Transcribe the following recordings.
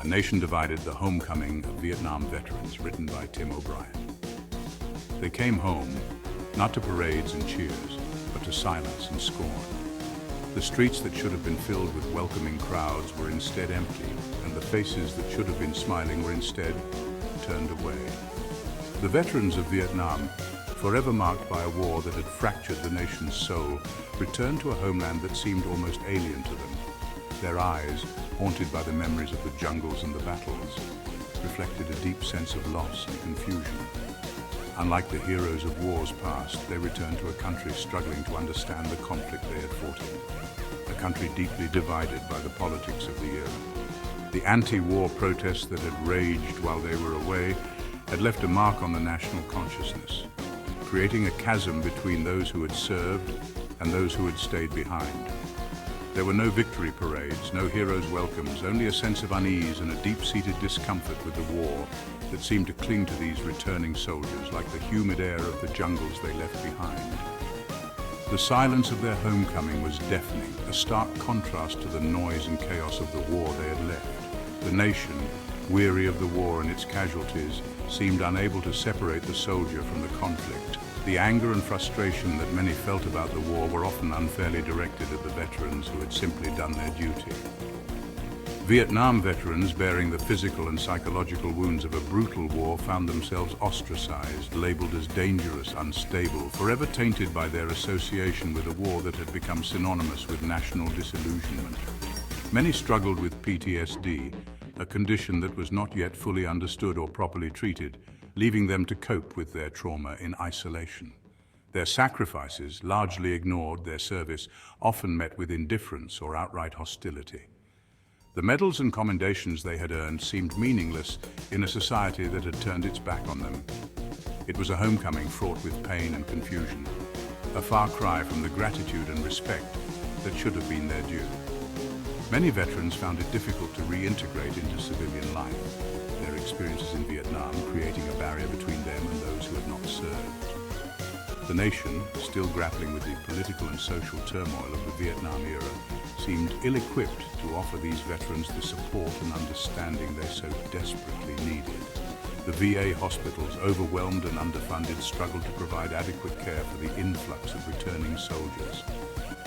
A Nation Divided: The Homecoming of Vietnam Veterans, written by Tim O'Brien. They came home, not to parades and cheers, but to silence and scorn. The streets that should have been filled with welcoming crowds were instead empty, and the faces that should have been smiling were instead turned away. The veterans of Vietnam, forever marked by a war that had fractured the nation's soul, returned to a homeland that seemed almost alien to them. Their eyes, haunted by the memories of the jungles and the battles, reflected a deep sense of loss and confusion. Unlike the heroes of wars past, they returned to a country struggling to understand the conflict they had fought in. A country deeply divided by the politics of the era. The anti-war protests that had raged while they were away had left a mark on the national consciousness, creating a chasm between those who had served and those who had stayed behind. There were no victory parades, no heroes' welcomes, only a sense of unease and a deep-seated discomfort with the war that seemed to cling to these returning soldiers like the humid air of the jungles they left behind. The silence of their homecoming was deafening, a stark contrast to the noise and chaos of the war they had left. The nation, weary of the war and its casualties, seemed unable to separate the soldier from the conflict. The anger and frustration that many felt about the war were often unfairly directed at the veterans who had simply done their duty. Vietnam veterans bearing the physical and psychological wounds of a brutal war found themselves ostracized, labeled as dangerous, unstable, forever tainted by their association with a war that had become synonymous with national disillusionment. Many struggled with PTSD, a condition that was not yet fully understood or properly treated, leaving them to cope with their trauma in isolation. Their sacrifices, largely ignored, their service often met with indifference or outright hostility. The medals and commendations they had earned seemed meaningless in a society that had turned its back on them. It was a homecoming fraught with pain and confusion, a far cry from the gratitude and respect that should have been their due. Many veterans found it difficult to reintegrate into civilian life, their experiences in Vietnam creating a barrier between them and those who had not served. The nation, still grappling with the political and social turmoil of the Vietnam era, seemed ill-equipped to offer these veterans the support and understanding they so desperately needed. The VA hospitals, overwhelmed and underfunded, struggled to provide adequate care for the influx of returning soldiers.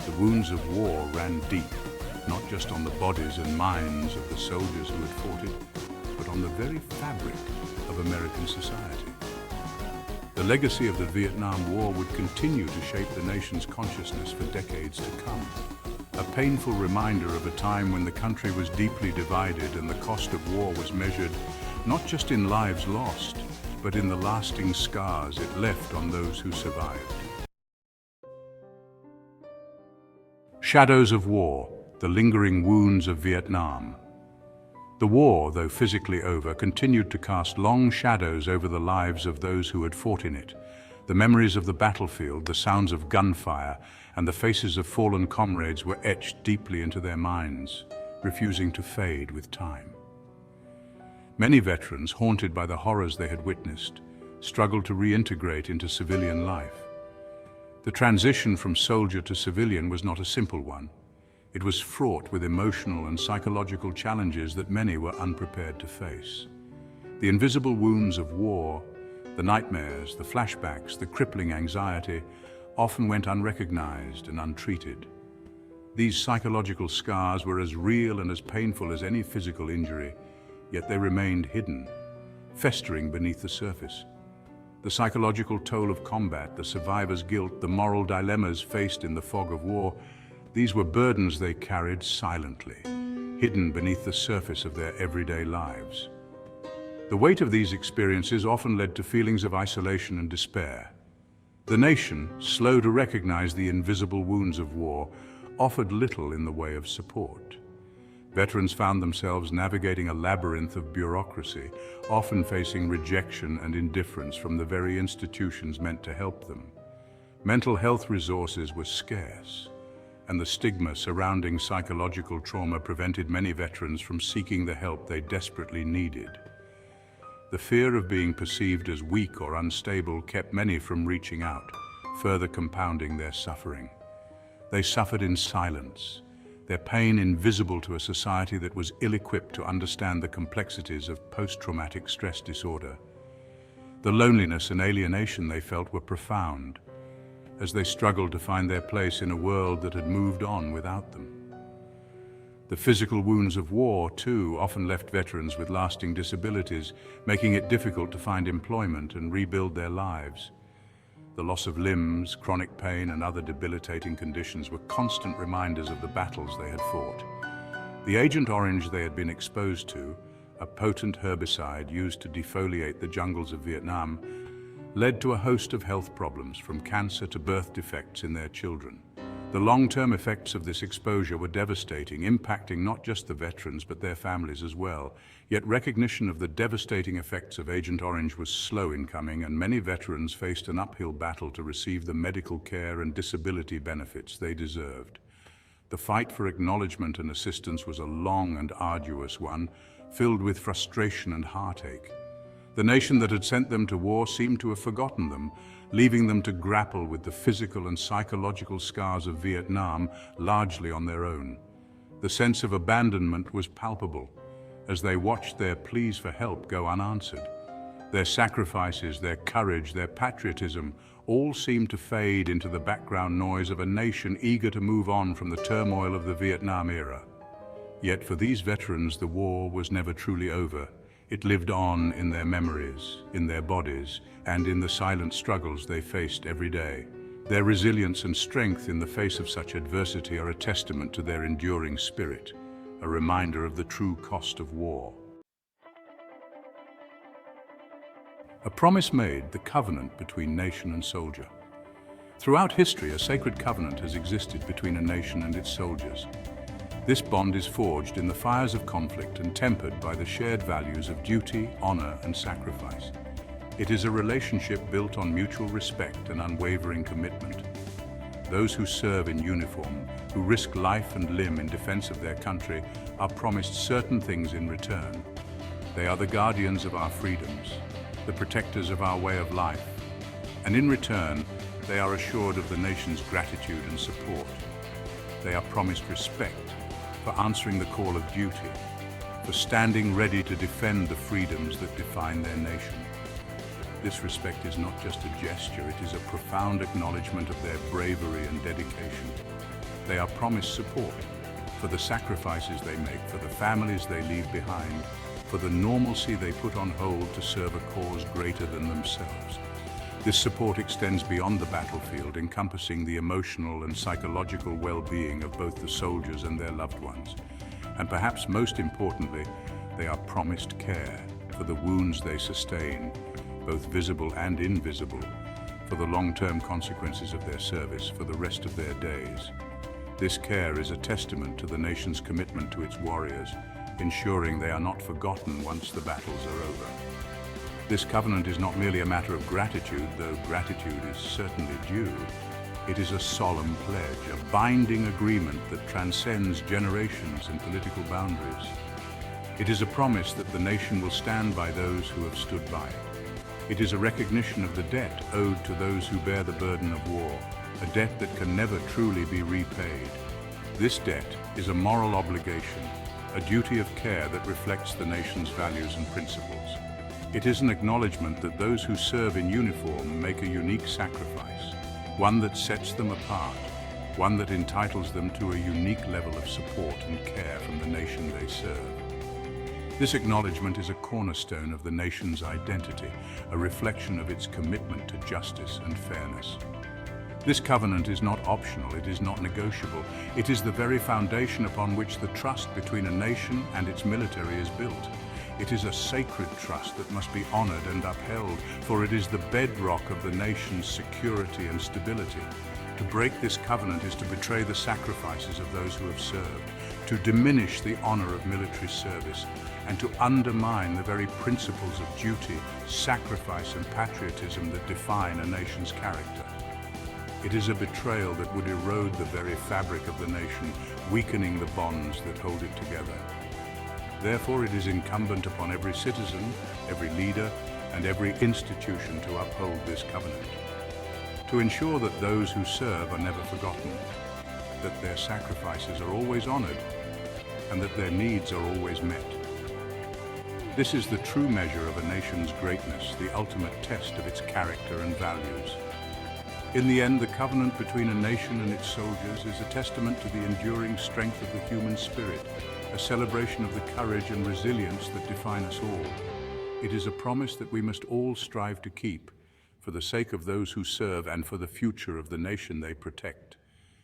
The wounds of war ran deep, not just on the bodies and minds of the soldiers who had fought it, but on the very fabric of American society. The legacy of the Vietnam War would continue to shape the nation's consciousness for decades to come. A painful reminder of a time when the country was deeply divided and the cost of war was measured not just in lives lost, but in the lasting scars it left on those who survived. Shadows of War: The Lingering Wounds of Vietnam. The war, though physically over, continued to cast long shadows over the lives of those who had fought in it. The memories of the battlefield, the sounds of gunfire, and the faces of fallen comrades were etched deeply into their minds, refusing to fade with time. Many veterans, haunted by the horrors they had witnessed, struggled to reintegrate into civilian life. The transition from soldier to civilian was not a simple one. It was fraught with emotional and psychological challenges that many were unprepared to face. The invisible wounds of war, the nightmares, the flashbacks, the crippling anxiety, often went unrecognized and untreated. These psychological scars were as real and as painful as any physical injury, yet they remained hidden, festering beneath the surface. The psychological toll of combat, the survivor's guilt, the moral dilemmas faced in the fog of war, these were burdens they carried silently, hidden beneath the surface of their everyday lives. The weight of these experiences often led to feelings of isolation and despair. The nation, slow to recognize the invisible wounds of war, offered little in the way of support. Veterans found themselves navigating a labyrinth of bureaucracy, often facing rejection and indifference from the very institutions meant to help them. Mental health resources were scarce, and the stigma surrounding psychological trauma prevented many veterans from seeking the help they desperately needed. The fear of being perceived as weak or unstable kept many from reaching out, further compounding their suffering. They suffered in silence, their pain invisible to a society that was ill-equipped to understand the complexities of post-traumatic stress disorder. The loneliness and alienation they felt were profound, as they struggled to find their place in a world that had moved on without them. The physical wounds of war, too, often left veterans with lasting disabilities, making it difficult to find employment and rebuild their lives. The loss of limbs, chronic pain, and other debilitating conditions were constant reminders of the battles they had fought. The Agent Orange they had been exposed to, a potent herbicide used to defoliate the jungles of Vietnam, led to a host of health problems, from cancer to birth defects in their children. The long-term effects of this exposure were devastating, impacting not just the veterans but their families as well. Yet recognition of the devastating effects of Agent Orange was slow in coming, and many veterans faced an uphill battle to receive the medical care and disability benefits they deserved. The fight for acknowledgement and assistance was a long and arduous one, filled with frustration and heartache. The nation that had sent them to war seemed to have forgotten them, leaving them to grapple with the physical and psychological scars of Vietnam largely on their own. The sense of abandonment was palpable as they watched their pleas for help go unanswered. Their sacrifices, their courage, their patriotism all seemed to fade into the background noise of a nation eager to move on from the turmoil of the Vietnam era. Yet for these veterans, the war was never truly over. It lived on in their memories, in their bodies, and in the silent struggles they faced every day. Their resilience and strength in the face of such adversity are a testament to their enduring spirit, a reminder of the true cost of war. A promise made, the covenant between nation and soldier. Throughout history, a sacred covenant has existed between a nation and its soldiers. This bond is forged in the fires of conflict and tempered by the shared values of duty, honor, and sacrifice. It is a relationship built on mutual respect and unwavering commitment. Those who serve in uniform, who risk life and limb in defense of their country, are promised certain things in return. They are the guardians of our freedoms, the protectors of our way of life, and in return, they are assured of the nation's gratitude and support. They are promised respect for answering the call of duty, for standing ready to defend the freedoms that define their nation. This respect is not just a gesture, it is a profound acknowledgement of their bravery and dedication. They are promised support for the sacrifices they make, for the families they leave behind, for the normalcy they put on hold to serve a cause greater than themselves. This support extends beyond the battlefield, encompassing the emotional and psychological well-being of both the soldiers and their loved ones. And perhaps most importantly, they are promised care for the wounds they sustain, both visible and invisible, for the long-term consequences of their service for the rest of their days. This care is a testament to the nation's commitment to its warriors, ensuring they are not forgotten once the battles are over. This covenant is not merely a matter of gratitude, though gratitude is certainly due. It is a solemn pledge, a binding agreement that transcends generations and political boundaries. It is a promise that the nation will stand by those who have stood by it. It is a recognition of the debt owed to those who bear the burden of war, a debt that can never truly be repaid. This debt is a moral obligation, a duty of care that reflects the nation's values and principles. It is an acknowledgement that those who serve in uniform make a unique sacrifice, one that sets them apart, one that entitles them to a unique level of support and care from the nation they serve. This acknowledgement is a cornerstone of the nation's identity, a reflection of its commitment to justice and fairness. This covenant is not optional, it is not negotiable. It is the very foundation upon which the trust between a nation and its military is built. It is a sacred trust that must be honored and upheld, for it is the bedrock of the nation's security and stability. To break this covenant is to betray the sacrifices of those who have served, to diminish the honor of military service, and to undermine the very principles of duty, sacrifice, and patriotism that define a nation's character. It is a betrayal that would erode the very fabric of the nation, weakening the bonds that hold it together. Therefore, it is incumbent upon every citizen, every leader, and every institution to uphold this covenant, to ensure that those who serve are never forgotten, that their sacrifices are always honored and that their needs are always met. This is the true measure of a nation's greatness, the ultimate test of its character and values. In the end, the covenant between a nation and its soldiers is a testament to the enduring strength of the human spirit, a celebration of the courage and resilience that define us all. It is a promise that we must all strive to keep, for the sake of those who serve and for the future of the nation they protect.